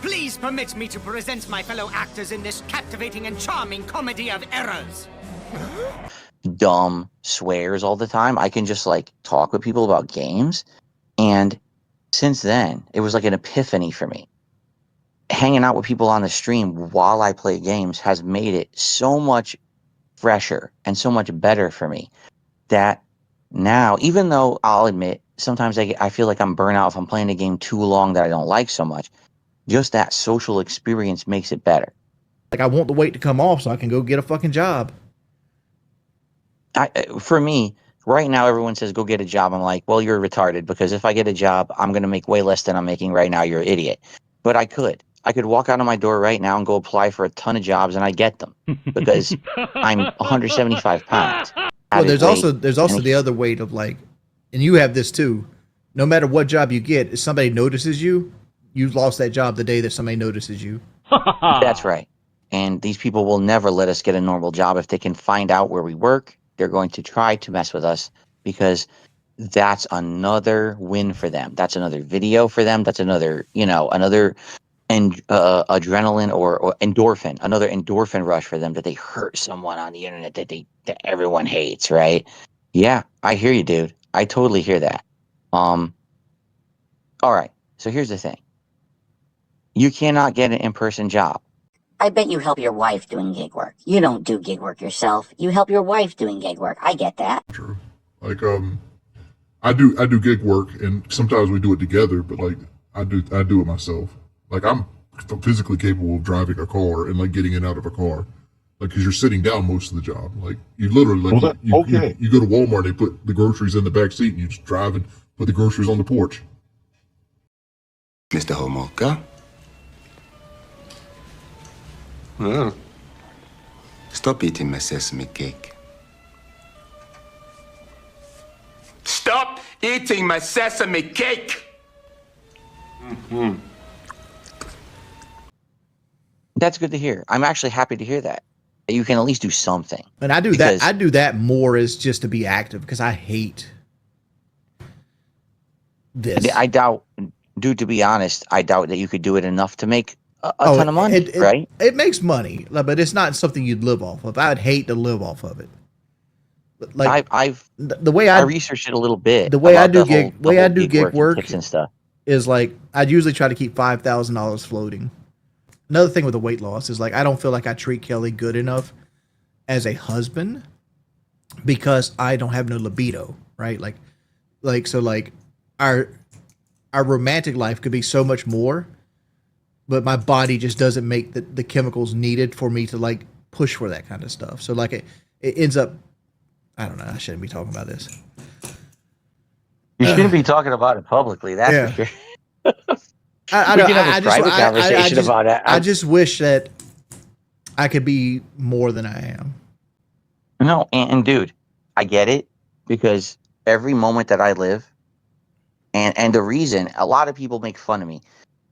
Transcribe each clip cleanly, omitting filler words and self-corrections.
please permit me to present my fellow actors in this captivating and charming comedy of errors. Dumb swears all the time. I can just like talk with people about games. And since then, it was like an epiphany for me. Hanging out with people on the stream while I play games has made it so much fresher and so much better for me that now, even though I'll admit, sometimes I feel like I'm burnt out if I'm playing a game too long that I don't like so much, just that social experience makes it better. Like, I want the weight to come off so I can go get a fucking job. For me, right now, everyone says go get a job. I'm like, well, you're retarded, because if I get a job, I'm going to make way less than I'm making right now. You're an idiot. But I could walk out of my door right now and go apply for a ton of jobs, and I get them because I'm 175 pounds. Well, there's also the other weight of like, and you have this too. No matter what job you get, if somebody notices you, you've lost that job the day that somebody notices you. That's right. And these people will never let us get a normal job. If they can find out where we work, they're going to try to mess with us, because that's another win for them. That's another video for them. That's another, adrenaline or endorphin, another endorphin rush for them, that they hurt someone on the internet that everyone hates, right? Yeah, I hear you, dude. I totally hear that. All right. So here's the thing. You cannot get an in-person job. I bet you help your wife doing gig work. You don't do gig work yourself. You help your wife doing gig work. I get that. True. Like, I do gig work, and sometimes we do it together, but like I do it myself. Like, I'm physically capable of driving a car and like getting in and out of a car. Like, because you're sitting down most of the job. Like, you literally, like, you go to Walmart, they put the groceries in the back seat, and you just drive and put the groceries on the porch. Mr. Homolka? Well, stop eating my sesame cake. Stop eating my sesame cake! Mm-hmm. That's good to hear. I'm actually happy to hear that. You can at least do something. And I do that. I do that more as just to be active, because I hate this. I doubt, dude, to be honest, I doubt that you could do it enough to make a ton of money, right? It makes money, but it's not something you'd live off of. I'd hate to live off of it. Like, I researched it a little bit. The way I do gig work and stuff is like, I'd usually try to keep $5,000 floating. Another thing with the weight loss is like, I don't feel like I treat Kelly good enough as a husband because I don't have no libido, right? So our romantic life could be so much more, but my body just doesn't make the chemicals needed for me to like push for that kind of stuff. So like it ends up, I don't know. I shouldn't be talking about this. You shouldn't be talking about it publicly. That's for sure. I just wish that I could be more than I am. No, and dude, I get it, because every moment that I live, and the reason a lot of people make fun of me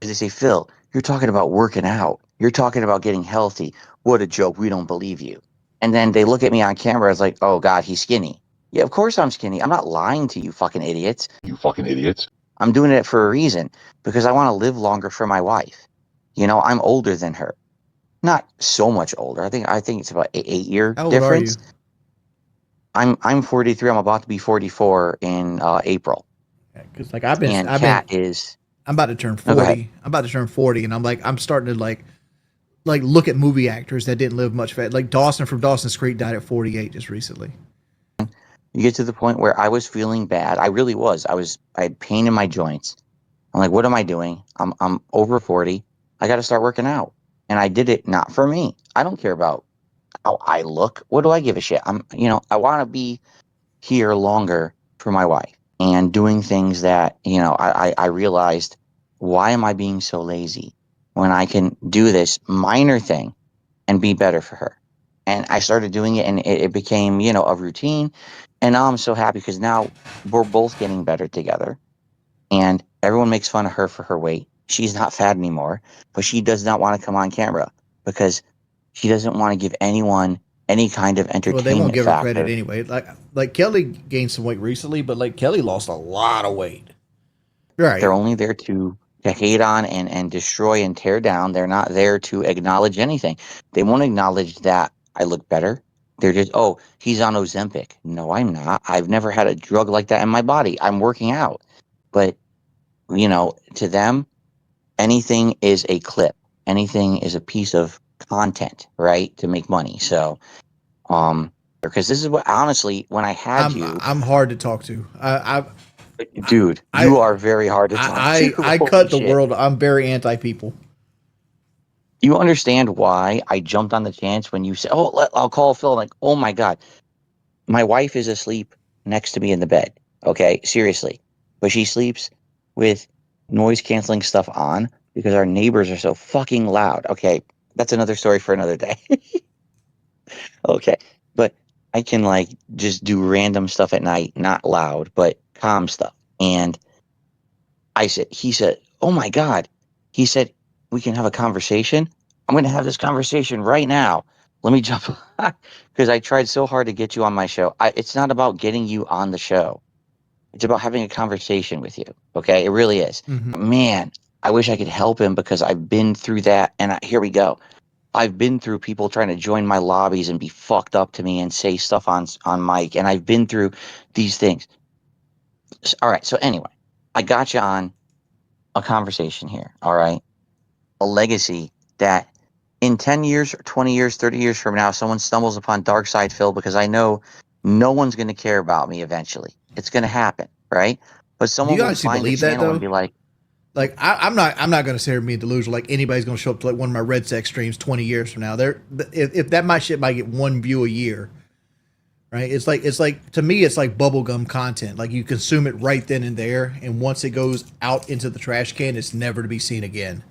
is they say, Phil, you're talking about working out. You're talking about getting healthy. What a joke. We don't believe you. And then they look at me on camera as like, oh God, he's skinny. Yeah, of course I'm skinny. I'm not lying to you fucking idiots. You fucking idiots. I'm doing it for a reason, because I want to live longer for my wife. I'm older than her. Not so much older. I think it's about 8-year difference. How old are you? I'm 43. I'm about to be 44 in April. Because like I'm about to turn 40. I'm about to turn 40, and I'm starting to like look at movie actors that didn't live much fat. Like Dawson from Dawson's Creek died at 48 just recently. You get to the point where I was feeling bad. I really was. I had pain in my joints. I'm like, what am I doing? I'm over 40. I got to start working out. And I did it not for me. I don't care about how I look. What do I give a shit? I want to be here longer for my wife and doing things that, I realized, why am I being so lazy when I can do this minor thing and be better for her? And I started doing it, and it became, a routine. And now I'm so happy because now we're both getting better together. And everyone makes fun of her for her weight. She's not fat anymore, but she does not want to come on camera because she doesn't want to give anyone any kind of entertainment. Well, they won't give factor. her credit anyway. Like Kelly gained some weight recently, but like Kelly lost a lot of weight. Right. They're only there to to hate on and destroy and tear down. They're not there to acknowledge anything. They won't acknowledge that I look better. They're just, oh, he's on Ozempic. No, I'm not. I've never had a drug like that in my body. I'm working out. But, to them, anything is a clip. Anything is a piece of content, right? To make money. So, because this is what, honestly, when I had I'm hard to talk to. dude, you are very hard to talk to. I Holy cut the shit. world. I'm very anti people. You understand why I jumped on the chance when you said, "Oh, I'll call Phil." Like, oh my god, my wife is asleep next to me in the bed. Okay, seriously, but she sleeps with noise canceling stuff on because our neighbors are so fucking loud. Okay, that's another story for another day. Okay, but I can like just do random stuff at night, not loud, but calm stuff. And he said, oh my God. He said, we can have a conversation. I'm going to have this conversation right now. Let me jump because I tried so hard to get you on my show. It's not about getting you on the show. It's about having a conversation with you. Okay. It really is. Man, I wish I could help him because I've been through that. And here we go. I've been through people trying to join my lobbies and be fucked up to me and say stuff on mic. And I've been through these things. All right. So anyway, I got you on a conversation here. All right. A legacy that in 10 years, 20 years, 30 years from now, someone stumbles upon Dark Side Phil because I know no one's going to care about me eventually. It's going to happen. Right. But Do someone you will actually find a believe that channel though? and be like, I'm not going to sit here and be delusional. Like anybody's going to show up to like one of my Red Sex streams 20 years from now. If that my shit might get one view a year, right? It's like to me, it's like bubblegum content. Like you consume it right then and there, and once it goes out into the trash can, it's never to be seen again.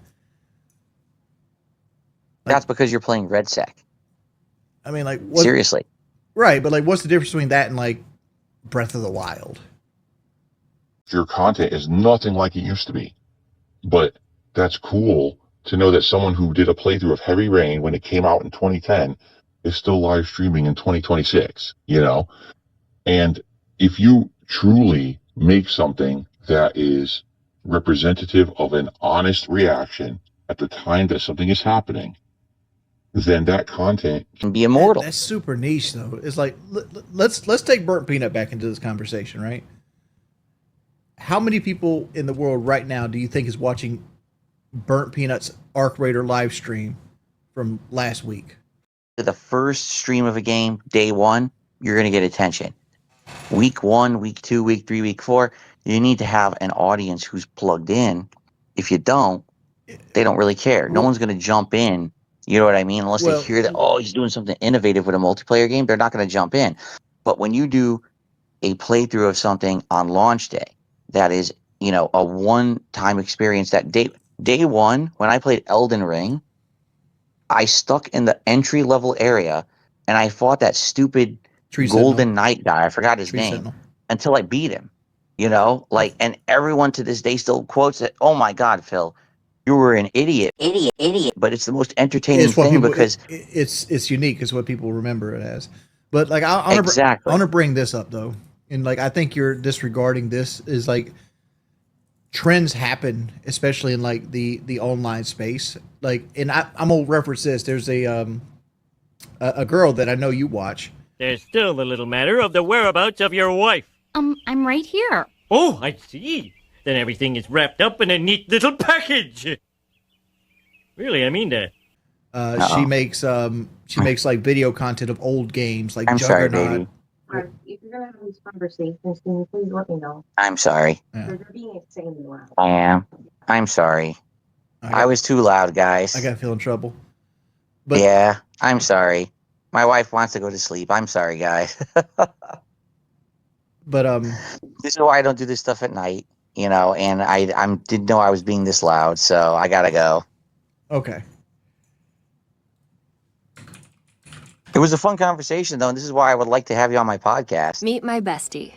that's because you're playing Red Sec. I mean, like Seriously. right? But like, what's the difference between that and like Breath of the Wild? Your content is nothing like it used to be. But that's cool to know that someone who did a playthrough of Heavy Rain when it came out in 2010 is still live streaming in 2026, And if you truly make something that is representative of an honest reaction at the time that something is happening, then that content Can be immortal. That's super niche though. It's like let's take Burnt Peanut back into this conversation, right? How many people in the world right now do you think is watching Burnt Peanut's Arc Raider live stream from last week? The first stream of a game, day one, you're going to get attention. Week 1, week 2, week 3, week 4, you need to have an audience who's plugged in. If you don't, they don't really care. No one's going to jump in. You know what I mean? Unless they hear that, oh, he's doing something innovative with a multiplayer game, they're not going to jump in. But when you do a playthrough of something on launch day, that is, a one-time experience. That day one, when I played Elden Ring, I stuck in the entry-level area, and I fought that stupid Golden Knight guy. I forgot his name. Until I beat him. And everyone to this day still quotes it. Oh my God, Phil, you were an idiot. Idiot. But it's the most entertaining thing because it's unique. It's what people remember it as. But like I want to bring this up though. And like, I think you're disregarding this is like trends happen, especially in like the online space. Like, and I'm gonna reference this. There's a girl that I know you watch. There's still the little matter of the whereabouts of your wife. I'm right here. Oh, I see. Then everything is wrapped up in a neat little package. Really, I mean that. She makes like video content of old games like I'm Juggernaut. sorry, baby. If you're gonna have these conversations, can you please let me know? I'm sorry. Yeah. They're being insanely loud. I am. I'm sorry. I was too loud, guys. I gotta feel in trouble. But yeah, I'm sorry. My wife wants to go to sleep. I'm sorry, guys. But this is why I don't do this stuff at night, and I didn't know I was being this loud, so I gotta go. Okay. It was a fun conversation, though, and this is why I would like to have you on my podcast. Meet my bestie.